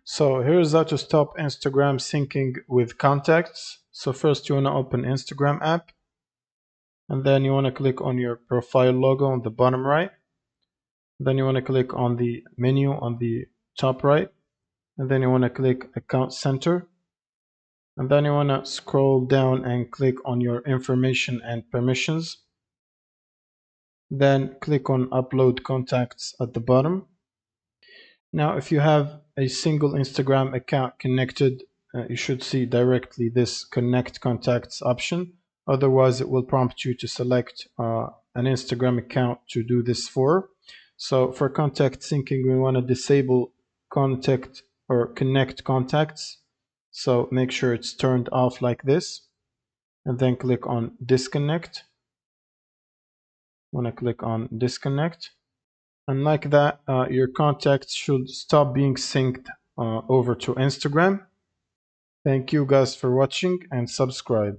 So here's how to stop Instagram syncing with contacts. So first you want to open Instagram app, and then you want to click on your profile logo on the bottom right. Then you want to click on the menu on the top right, and then you want to click Account Center. And then you want to scroll down and click on your information and permissions. Then click on Upload Contacts at the bottom. Now, if you have a single Instagram account connected, you should see directly this Connect Contacts option. Otherwise, it will prompt you to select an Instagram account to do this for. So for contact syncing, we want to disable contact or connect contacts. So make sure it's turned off like this, and then click on disconnect. Want to click on disconnect. And like that, your contacts should stop being synced over to Instagram. Thank you guys for watching and subscribe.